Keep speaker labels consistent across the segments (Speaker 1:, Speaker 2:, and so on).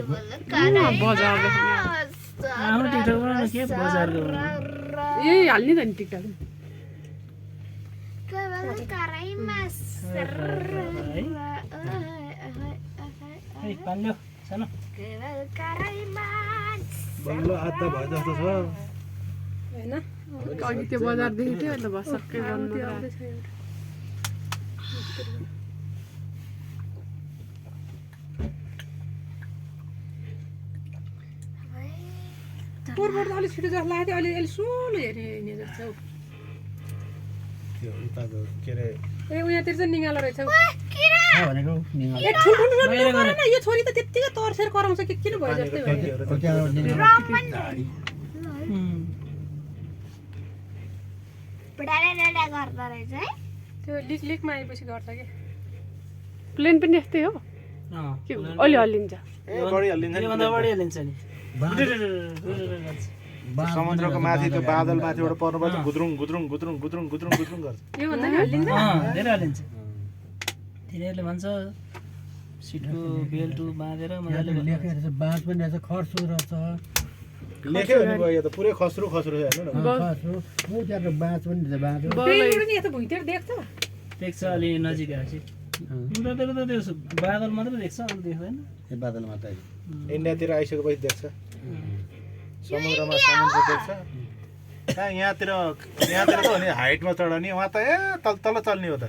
Speaker 1: बजार
Speaker 2: हाम्रो टिकटकबाट के बजारको
Speaker 1: यही हाल्ने त नि टिकटक
Speaker 2: है पाल्यो सानो
Speaker 3: बल्ल आधा भयो जस्तो छ
Speaker 1: हैन अघि त्यो बजार देखेको थियो अहिले भसक्कै बन्द पोरपोट त अलिक छिटो जस्तो लाग्थ्यो अहिले अहिले सोलो हेर्ने जस्तो हौ
Speaker 3: त्यो उताको के अरे
Speaker 1: ए उयाँतिर चाहिँ निगालो रहेछ हौ
Speaker 4: भनेको निगाल
Speaker 1: ए ठुल्ठुलो नगर न यो छोरी त त्यत्तिकै तर्सेर कराउँछ कि किन भयो जस्तै भयो त्यो लिक लिकमा आएपछि गर्छ कि प्लेन पनि यस्तै हो के अलि हल्लिन्छ
Speaker 3: ए बढी हल्लिन्छ नि
Speaker 2: योभन्दा बढी हालिन्छ नि
Speaker 3: समुद्रको माथि त्यो बादल माथिबाट पर्नुपर्छ गुद्रुङ गुद्रुङ गुद्रुङ गुद्रुङ गुद्रुङ गुद्रुङ गर्छ
Speaker 1: योभन्दा नि हल्लिन्छ
Speaker 2: धेरै हालिन्छ तिनीहरूले भन्छ सिटको बेल्ट बाँधेर मजाले
Speaker 4: लेखेर चाहिँ बाँस पनि रहेछ खर्सो रहेछ
Speaker 3: लेख्यो भने भयो यो त पुरै खस्रो खस्रो छ हेर्नु न
Speaker 4: खर्सो ऊ त्यहाँको बाँस पनि रहेछ बाँस
Speaker 1: ट्रेनबाट नि यता भुइँतिर देख्छ
Speaker 2: देख्छ अलि नजिक आएपछि उतातिर त त्यो बादल मात्रै देख्छ अरू देख्दैन
Speaker 4: यो बादलमा त
Speaker 3: इन्डियातिर आइसकेपछि देख्छ समुद्रमा समुद्र देख्छ कहाँ यहाँतिर त हो नि हाइटमा चढ्ने वहाँ त ए तल तल चल्ने हो त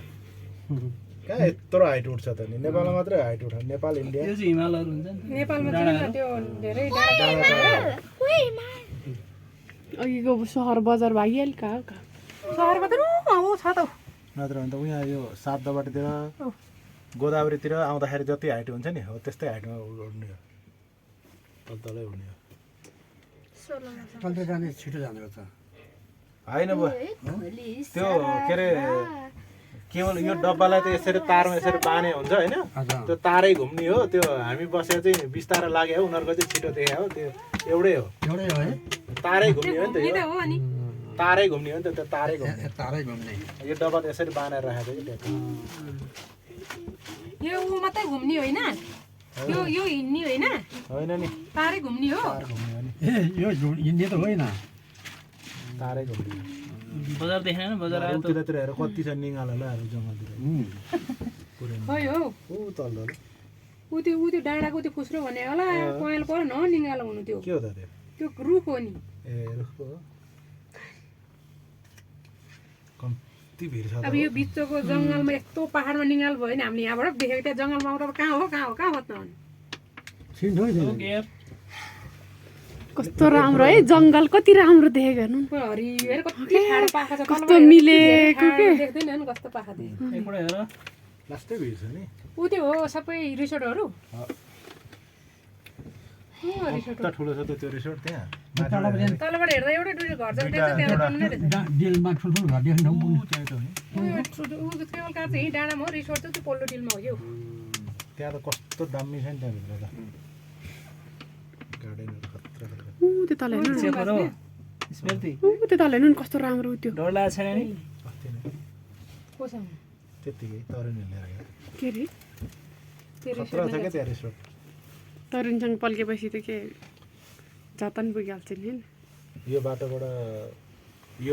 Speaker 3: कहाँ यत्रो हाइट उठ्छ त नि नेपालमा मात्रै हाइट उठ नेपाल इन्डिया
Speaker 2: त्यो चाहिँ हिमालहरू हुन्छ नि
Speaker 1: नेपालमा चाहिँ त्यो धेरै अघिको सहर बजार भागिहाल्यो कहाँ कहाँ सहरमा त हो छ त
Speaker 3: नत्र भने त उहाँ यो सातबाटतिर गोदावरीतिर आउँदाखेरि जति हाइट हुन्छ नि हो त्यस्तै हाइटमा उड्ने हो तल तलै उड्ने हो
Speaker 4: चल्दै जाने छिटो जाने रहेछ
Speaker 3: होइन भयो त्यो के अरे केवल यो डब्बालाई त यसरी तारमा यसरी बाने हुन्छ होइन त्यो तारै घुम्ने हो त्यो हामी बसेर चाहिँ बिस्तारै लाग्यो हो उनीहरूको चाहिँ छिटो देखे हो त्यो एउटै हो
Speaker 4: एउटै हो है
Speaker 3: तारै घुम्ने हो नि त यो
Speaker 1: हो अनि
Speaker 3: तारै घुम्ने हो नि त त्यो तारै घुम्ने
Speaker 4: तारै घुम्ने
Speaker 3: यो डब्बा त यसरी बानेर राखेको थियो कि
Speaker 1: यो ऊ मात्रै घुम्ने होइन यो यो हिँड्ने होइन
Speaker 3: होइन नि
Speaker 1: तारै घुम्ने हो
Speaker 3: तार घुम्ने हो नि
Speaker 4: ए यो हिँड्ने त होइन
Speaker 3: तारै घुम्ने
Speaker 2: बजार देखेन बजार आयो त
Speaker 3: उतातिर हेर कति छ निगालो ल जङ्गलतिर
Speaker 1: खै हौ
Speaker 3: ऊ तल तल
Speaker 1: ऊ त्यो डाँडाको त्यो फुस्रो भने होला पहेँलो पऱ्यो न निगालो हुनु त्यो
Speaker 3: के हो त त्यो
Speaker 1: त्यो रुख हो नि
Speaker 3: ए रुखको हो कम्ती भिड छ
Speaker 1: अब यो बिचको जङ्गलमा यस्तो पहाडमा निगाल भयो नि हामीले यहाँबाट देखेको त्यहाँ जङ्गलमा आउँदा कहाँ हो कहाँ हो त
Speaker 4: छिन्ठो
Speaker 1: कस्तो राम्रो है जङ्गल कति राम्रो देखेको हेर्नु हरियो कति ठाडो पाखा छ कस्तो मिलेको के देख्दैन नि कस्तो पाखा देखेको
Speaker 2: एकपल्ट हेर
Speaker 3: लास्टै भिड छ नि
Speaker 1: ऊ त्यो हो सबै रिसोर्टहरू
Speaker 3: कस्तो ठुलो छ त त्यो रिसोर्ट त्यहाँ
Speaker 1: तलबाट हेर्दा एउटै दुईवटा घर छ त्यहाँ त्यहाँ नै रहेछ
Speaker 4: डिलमा ठुल्ठुलो घर देख्न
Speaker 3: ऊ त्यहाँ त हो नि
Speaker 1: केवल कार चाहिँ डाँडामा हो रिसोर्ट चाहिँ त्यो पल्लो डिलमा हो यो
Speaker 3: त्यहाँ त कस्तो दामी छ नि त्यहाँभित्र त गार्डनहरू खतरा खतरा
Speaker 1: त्यो तल हेर्नु
Speaker 2: चेपर हो स्मृति
Speaker 1: त्यो तल हेर्नु नि कस्तो राम्रो त्यो
Speaker 2: डर लागेको छैन नि
Speaker 3: अस्ति नै
Speaker 1: कोसँग
Speaker 3: त्यत्तिकै तरुनी लिएर गयो
Speaker 1: के रे
Speaker 3: खतरा छ क्या त्यहाँ रिसोर्ट
Speaker 1: तरुणसँग पल्केपछि त के जाता नि पुगिहाल्छ नि
Speaker 3: यो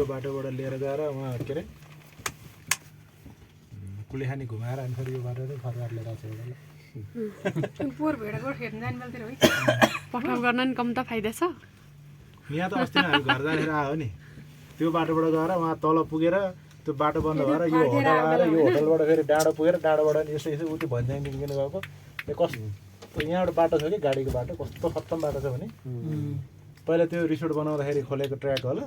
Speaker 3: बाटोबाट लिएर गएर उहाँ के अरे कुलेखानी घुमाएर अनि फेरि यो बाटो चाहिँ फर्काएर लिएर आएको छ
Speaker 1: पोहोर भेडाको हेर्नु जाने बेलतिर है पठाउ गर्न नि कम त फाइदा छ
Speaker 3: यहाँ त अस्ति नै हामी घर जानेर आयो नि त्यो बाटोबाट गएर उहाँ तल पुगेर त्यो बाटो बन्द भएर यो होटल आएर यो होटलबाट फेरि डाँडो पुगेर डाँडोबाट यसो यसो उति भन्ज्याङ निस्किनु गएको कस्तो यहाँबाट बाटो छ कि गाडीको बाटो कस्तो खत्तम बाटो छ भने पहिला त्यो रिसोर्ट बनाउँदाखेरि खोलेको ट्र्याक होला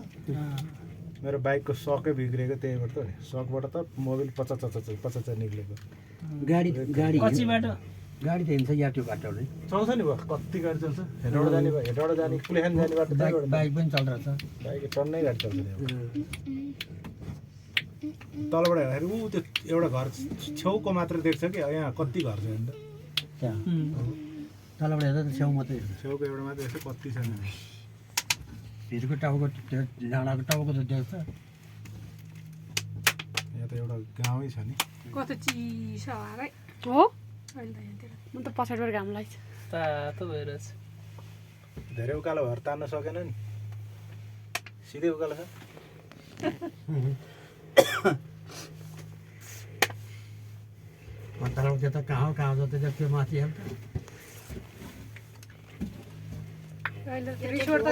Speaker 3: मेरो बाइकको सकै बिग्रेको त्यहीबाट त सकबाट त मोबिल पचास निक्लेको
Speaker 4: गाडी
Speaker 2: कच्ची बाटो
Speaker 4: गाडी त हिँड्छ या त्यो बाटोले
Speaker 3: चल्छ नि भयो कति गाडी चल्छ हेटबाट जाने कुलेखानी जाने बाटो
Speaker 4: बाइक पनि चल्दो रहेछ
Speaker 3: बाइक टन्नै गाडी चल्छ तलबाट हेर्दाखेरि ऊ त्यो एउटा घर छेउको मात्र देख्छ कि यहाँ कति घर छ अन्त
Speaker 4: त्यहाँ तलबाट हेर्दा त छेउ मात्रै
Speaker 3: छेउको एउटा मात्रै देख्छ कति छ
Speaker 4: भिरको टाउको डाँडाको टाउको त देख्छ
Speaker 3: यहाँ त एउटा गाउँै छ नि
Speaker 1: कस्तो चिसो हावा हो अहिले त यहाँतिर म त पछाडिबाट घाम लाग्छ
Speaker 2: तातो भइरहेछ
Speaker 3: धेरै उकालो भएर तान्न सकेन नि सिधै उकालो छ
Speaker 4: तर त्यो त कहाँ जति त त्यो माथि हाल्छ
Speaker 1: रिसोर्ट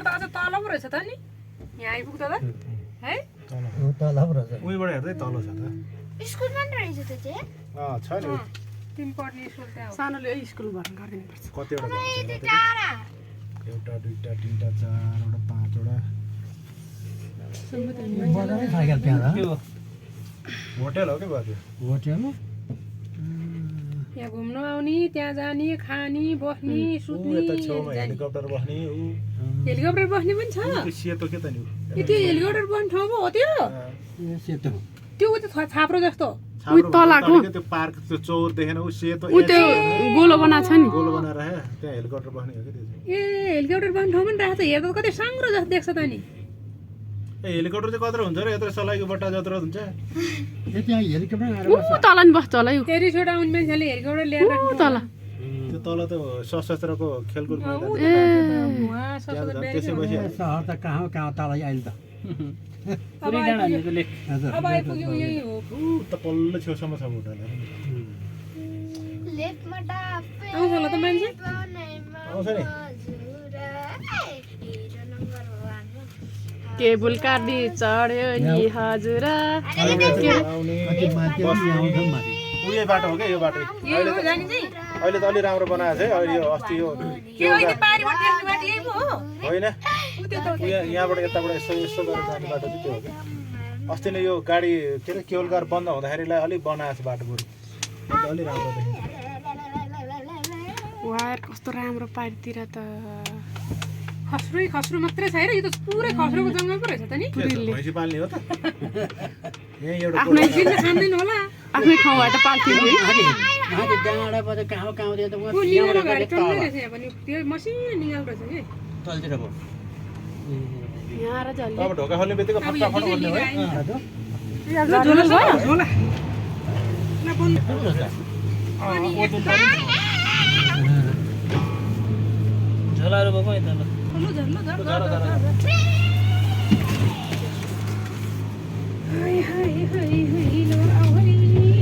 Speaker 1: त अझ तल पो रहेछ त नि यहाँ आइपुग्दा त है
Speaker 4: तल पो रहेछ
Speaker 3: उहीँबाट हेर्दै तल छ त
Speaker 5: स्कुलमा नि रहेछ त्यो चाहिँ
Speaker 3: छ नि
Speaker 1: तिमी पढ्ने स्कुल त्यहाँ सानोले स्कुल भर्ना गरिदिनुपर्छ
Speaker 3: कतिवटा
Speaker 5: यति
Speaker 3: घर छ
Speaker 5: टाढा
Speaker 3: एउटा दुईटा तिनटा चारवटा पाँचवटा
Speaker 4: बजारै साइकल त्यहाँ
Speaker 2: त्यो
Speaker 3: होटेल हो क्या भयो त्यो
Speaker 4: होटेल
Speaker 1: यहाँ घुम्न आउने त्यहाँ जाने खाने बस्ने
Speaker 3: ऊ
Speaker 1: सुत्ने
Speaker 3: यता छेउमा हेलिकप्टर बस्ने ऊ
Speaker 1: हेलिकप्टर बस्ने पनि छ
Speaker 3: त्यो सेतो के त नि ऊ?
Speaker 1: त्यो हेलिकप्टर बस्ने ठाउँ पो हो त्यो
Speaker 4: सेतो
Speaker 1: त्यो उता छाप्रो जस्तो
Speaker 3: छाप्रो
Speaker 1: तलको?
Speaker 3: भन्दा त्यो पार्क त्यो चौर देखेन ऊ सेतो
Speaker 1: ऊ त्यो गोलो बनाएको छ नि
Speaker 3: गोलो बनाएर राखे त्यहाँ हेलिकप्टर बस्ने हो क्या त्यो चाहिँ।
Speaker 1: ए हेलिकप्टर बस्ने ठाउँ पनि राखेको छ हेर्दा त कति साङ्ग्रो जस्तो देख्छ त नि
Speaker 3: ए हेलिकप्टर चाहिँ कत्रो हुन्छ र यत्रो सलाइको बट्टा जत्रो हुन्छ
Speaker 4: ए त्यहाँ हेलिकप्टर आएर
Speaker 1: ऊ तल नि बस्छ होला यो त्यो रिसोर्ट आउने मान्छेले हेलिकप्टर ल्याएर
Speaker 3: त्यो तल त सशस्त्रको खेलकुद मैदान
Speaker 1: उहाँ
Speaker 3: त्यहाँ
Speaker 1: सशस्त्र
Speaker 3: झन्
Speaker 1: ब्यारेक
Speaker 3: त्यसै बसिहाल्छ
Speaker 4: सहर त कहाँ तल अहिले त
Speaker 2: पुरै डाँडा भनेको लेख
Speaker 4: हजुर
Speaker 1: अब आइपुग्यो यही हो
Speaker 3: ऊ त पल्लो छेउसम्म छ होटल
Speaker 5: लेफ्टमा डाफे
Speaker 1: आउँछ होला त मान्छे
Speaker 5: बनाइमा
Speaker 3: आउँछ नि
Speaker 5: हजुर हिरो नम्बर 1
Speaker 1: केबुल कार्डी चढ्यो नि हजुर
Speaker 3: आउने
Speaker 4: कति माथि आउँछ माथि
Speaker 3: उयो बाटो हो क्या यो बाटो अहिले त अहिले त अलि राम्रो बनाएको छ है अहिले यो अस्ति यो होइन यहाँबाट यताबाट यसो यसो गरेर जाने बाटो चाहिँ त्यो हो क्या अस्ति नै यो गाडी के अरे केवल कार बन्द हुँदाखेरिलाई अलिक बनाएको छ बाटो बरु अलि राम्रो देखिन्छ
Speaker 1: वायर कस्तो राम्रो पारितिर त खस्रो मात्रै छ है र यो त पुरै खस्रोको जङ्गल पो रहेछ त नि
Speaker 3: के छ, भैँसी पाल्ने हो त यहीँ एउटा
Speaker 1: आफ्नै किन खाँदैन होला आफ्नै ठाउँबाट पाल्थ्यो नि
Speaker 4: माथि डाँडाबाट कहाँ दियो त
Speaker 1: ऊ निगालो गाडी चल्दै रहेछ यहाँ पनि त्यो मसिनो निगाल रहेछ कि
Speaker 4: तलतिर पो
Speaker 1: यहाँ र झल्ले
Speaker 3: अब ढोका खोल्ने बित्तिकै फटाफट भन्ने हो है
Speaker 1: झोला भयो झोला
Speaker 2: झोलाहरू भएको है त ल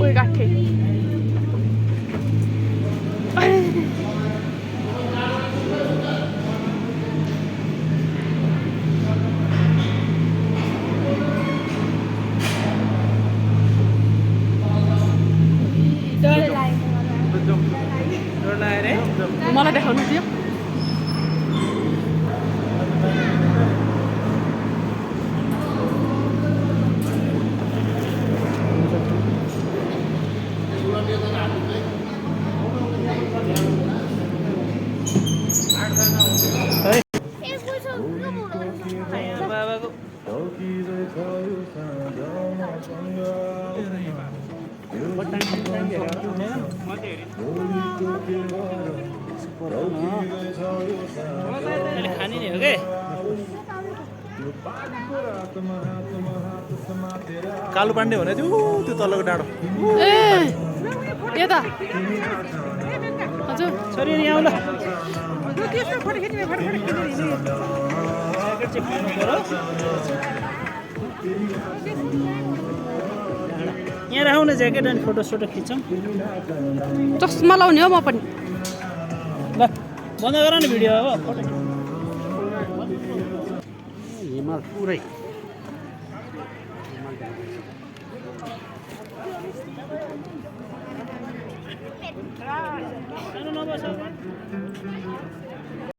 Speaker 1: ओइ गाठे मलाई देखाउनु थियो
Speaker 2: बाबाको खाने नि हो के
Speaker 3: कालो पाण्डे भने त्यो त्यो तल्लोको डाँडो
Speaker 1: ए यता हजुर
Speaker 2: छोरी नि आउला यहाँ राखौँ न ज्याकेट अनि फोटो सोटो खिच्छौँ
Speaker 1: चस्मा लाउने हो म पनि
Speaker 2: ल बन्द गर न भिडियो अब फोटो
Speaker 4: हिमाल पुरै
Speaker 2: नबस